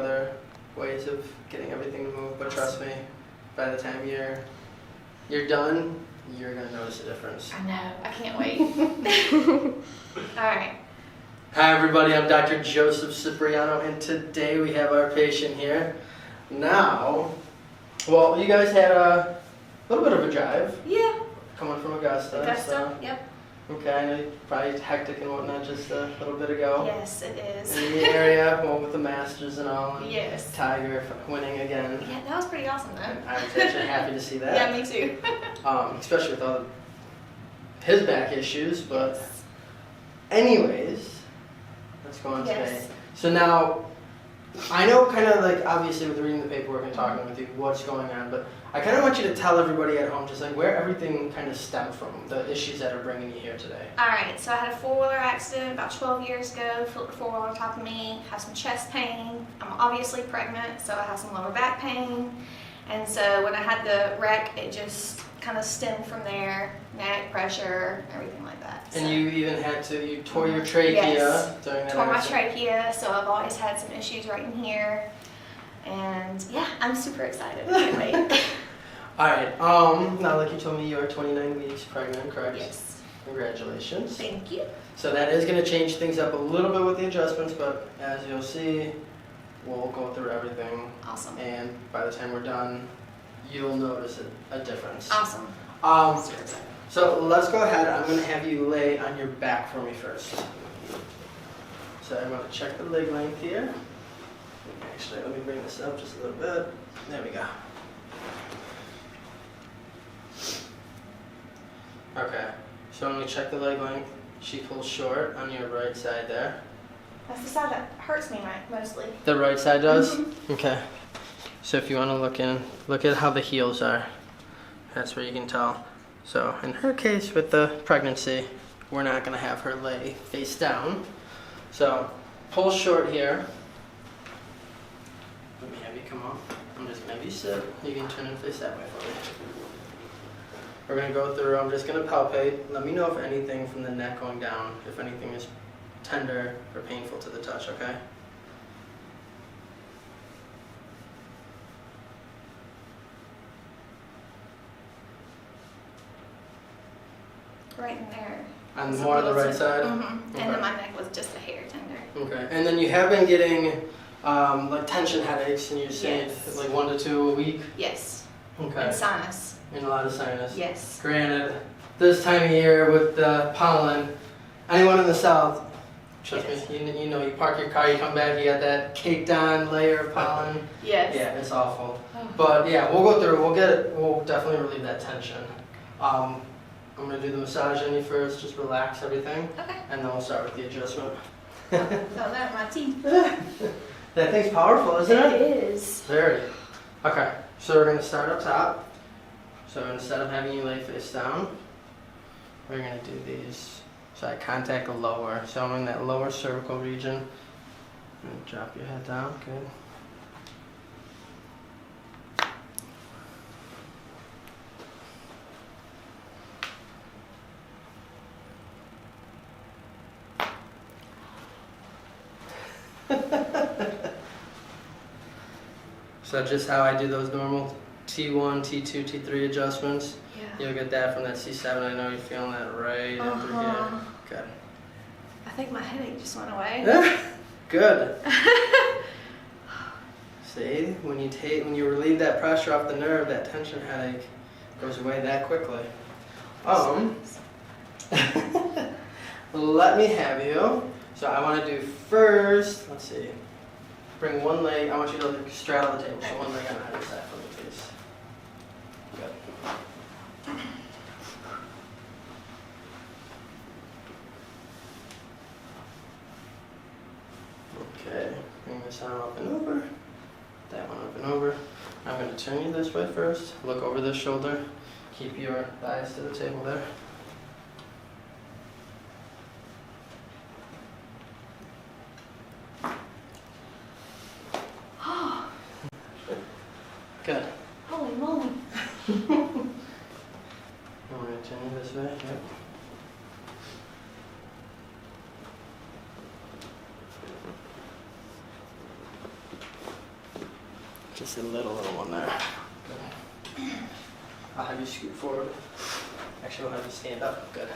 other ways of getting everything to move, but trust me, by the time you're done, you're gonna notice a difference. I know. I can't wait. All right. Hi everybody, I'm Dr. Joseph Cipriano, and today we have our patient here. Now, well, you guys had a little bit of a drive. Yeah. Coming from Augusta. Augusta, yep. Okay, I know you're probably hectic and whatnot just a little bit ago. Yes, it is. In the area, well, with the Masters and all. And yes. Tiger winning again. Yeah, that was pretty awesome though. I was actually happy to see that. Yeah, me too. Especially with all his back issues, but yes. Anyways, let's go on Yes. today. So now, I know kind of like, obviously with reading the paperwork and talking with you, what's going on, but I kind of want you to tell everybody at home just like where everything kind of stemmed from, the issues that are bringing you here today. Alright, so I had a four-wheeler accident about 12 years ago, flipped a four-wheeler on top of me, have some chest pain. I'm obviously pregnant, so I have some lower back pain. And so when I had the wreck, it just kind of stemmed from there, neck pressure, everything like that. And so. you even you tore your trachea Yes. during that Tore my accident. trachea, so I've always had some issues right in here. And yeah, I'm super excited. I can't wait. Alright, now like you told me you are 29 weeks pregnant, correct? Yes. Congratulations. Thank you. So that is going to change things up a little bit with the adjustments, but as you'll see, we'll go through everything. Awesome. And by the time we're done, you'll notice a difference. Awesome. Super excited. So let's go ahead. I'm going to have you lay on your back for me first. So I'm going to check the leg length here. Actually, let me bring this up just a little bit. There we go. Okay, so when we check the leg length, she pulls short on your right side there. That's the side that hurts me mostly. The right side does? Mm-hmm. Okay. So if you want to look at how the heels are. That's where you can tell. So in her case with the pregnancy, we're not going to have her lay face down. So pull short here. Let me have you come up. I'm just going to have you sit. You can turn and face that way for me. We're going to go through, I'm just going to palpate. Let me know if anything from the neck going down, if anything is tender or painful to the touch, okay? Right in there. On more on the right side? Mm-hmm. Okay. And then my neck was just a hair tender. Okay. And then you have been getting like tension headaches, and you're saying Yes. like 1 to 2 a week? Yes. Okay. And sinus. And a lot of sinus? Yes. Granted, this time of year with the pollen, anyone in the south, trust Yes. me, you know, you park your car, you come back, you got that caked on layer of pollen. Yes. Yeah, it's awful. Oh. But yeah, we'll go through, we'll definitely relieve that tension. I'm going to do the massage on you first, just relax everything, Okay. and then we'll start with the adjustment. Oh, that my teeth. That thing's powerful, isn't it? It is. Very. Okay, so we're going to start up top. So instead of having you lay face down, we're going to do these. So I contact the lower. So I'm in that lower cervical region. And drop your head down. Good. So just how I do those normal T1, T2, T3 adjustments. Yeah. You'll get that from that C7. I know you're feeling that right under here. Good. I think my headache just went away. Good. See, when you relieve that pressure off the nerve, that tension headache goes away that quickly. Let me have you. So I want to do first, let's see, bring one leg, I want you to straddle the table, so one leg on either side for me, please. Good. Okay, bring this arm up and over, that one up and over. I'm going to turn you this way first, look over this shoulder, keep your thighs to the table there. Good. Holy moly. I'm going to turn you this way. Yep. Just a little one there. Good. I'll have you scoot forward. Actually, I'll have you stand up. Good.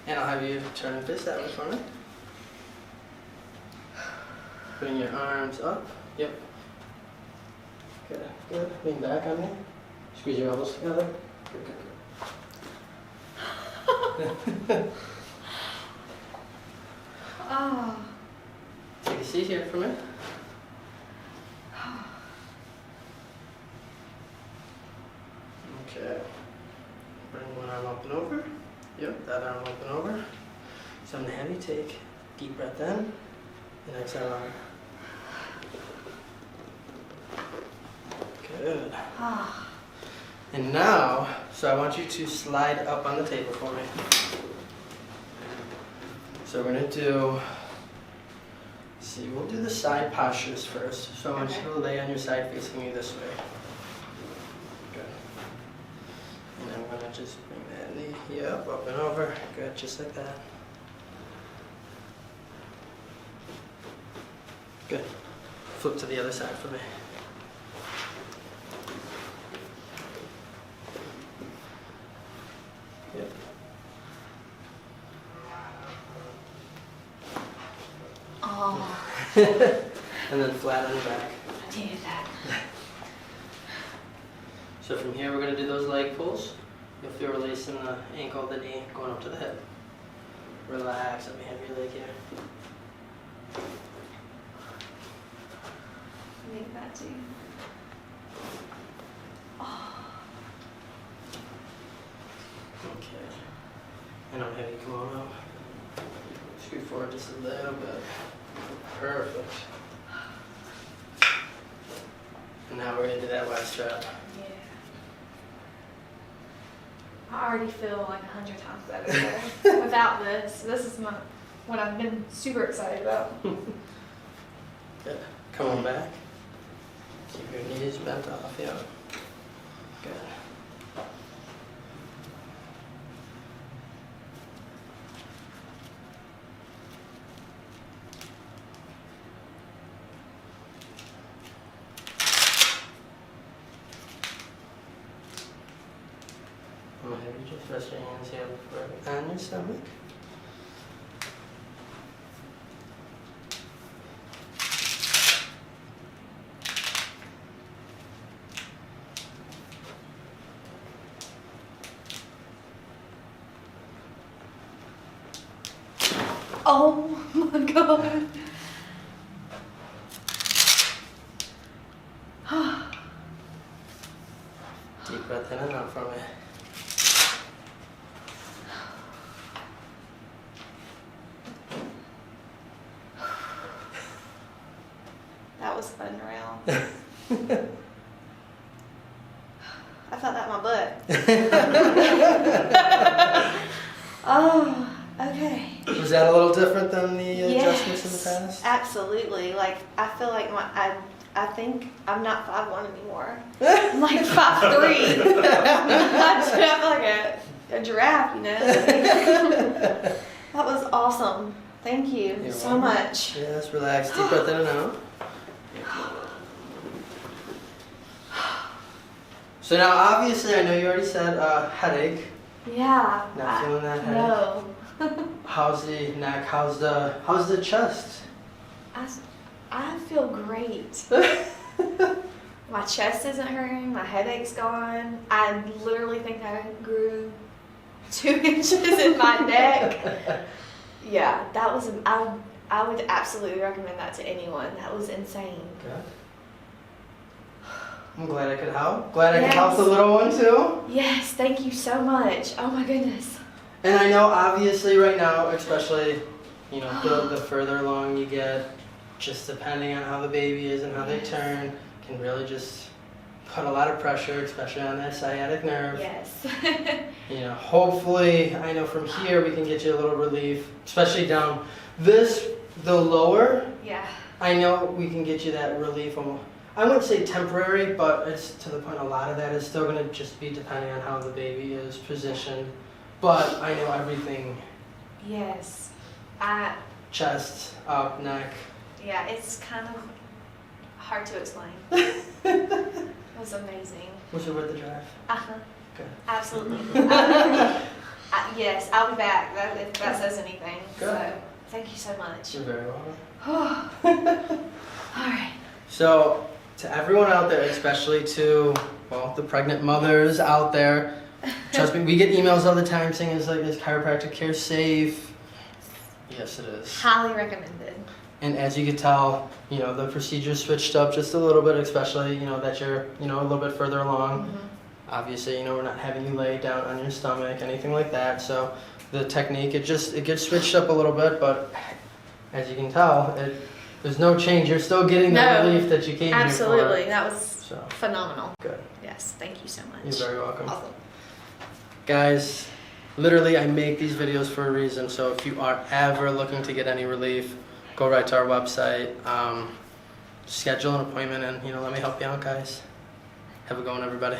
And I'll have you turn and fist that way for me. Bring your arms up. Yep. Good. Good. Lean back on me. Squeeze your elbows together. Good, good, good. Oh. Take a seat here for me. Okay. Bring one arm up and over. Yep, that arm up and over. So I'm going to have you take a deep breath in and exhale out. Good. And now, so I want you to slide up on the table for me. So we're going to do, see, we'll do the side postures first. So I want you to lay on your side facing me this way. Good. And I'm going to just bring that knee, yep, up and over. Good, just like that. Good. Flip to the other side for me. Yep. Oh. And then flat on the back. I needed that. So from here we're going to do those leg pulls. You'll feel release in the ankle, the knee, going up to the hip. Relax, let me have your leg here. I need that too. Oh. Okay. And I'm having you come on up. Scoot forward just a little bit. Perfect. And now we're going to do that last strap. Yeah. I already feel like 100 times better though. Without this. This is what I've been super excited about. Good. Come on back. Keep your knees bent off. Yeah. Good. I'm going to have you just rest your hands here on your stomach. Oh my god. Deep breath in and out for me. That was unreal. I felt that in my butt. Oh, okay. Was that a little different than the adjustments in the Yes, past? absolutely. Like, I feel like I think I'm not 5'1" anymore. I'm like 5'3". I feel like a giraffe, you know? That was awesome. Thank you You're so welcome. much. Yes, relax. Deep breath in and out. So now, obviously, I know you already said headache. Yeah. Not feeling that headache? No. How's the neck? How's the chest? I feel great. My chest isn't hurting. My headache's gone. I literally think I grew 2 inches in my neck. Yeah, that was. I would absolutely recommend that to anyone. That was insane. Good. I'm glad I could help. Glad I could Yes. help the little one too. Yes, thank you so much. Oh my goodness. And I know, obviously, right now, especially, you know, the further along you get, just depending on how the baby is and how they turn, can really just put a lot of pressure, especially on that sciatic nerve. Yes. You know, hopefully, I know from here we can get you a little relief, especially down this, the lower. Yeah. I know we can get you that relief. I wouldn't say temporary, but it's to the point a lot of that is still going to just be depending on how the baby is positioned. But I know everything. Yes. Chest, up, neck. Yeah, it's kind of Hard to explain. It was amazing. Was it worth the drive? Uh-huh. Good. Absolutely. Yes, I'll be back. If that says anything. Good. So, thank you so much. You're very welcome. All right. So, to everyone out there, especially to, well, the pregnant mothers out there, trust me, we get emails all the time saying, is chiropractic care safe? Yes, it is. Highly recommended. And as you can tell, you know, the procedure switched up just a little bit, especially, you know, that you're, you know, a little bit further along. Mm-hmm. Obviously, you know, we're not having you lay down on your stomach, anything like that. So the technique, it gets switched up a little bit, but as you can tell, there's no change. You're still getting the relief that you came Absolutely. here for. That was phenomenal. Good. Yes, thank you so much. You're very welcome. Awesome. Guys, literally, I make these videos for a reason. So if you are ever looking to get any relief, go right to our website, schedule an appointment, and, you know, let me help you out, guys. Have a good one, everybody.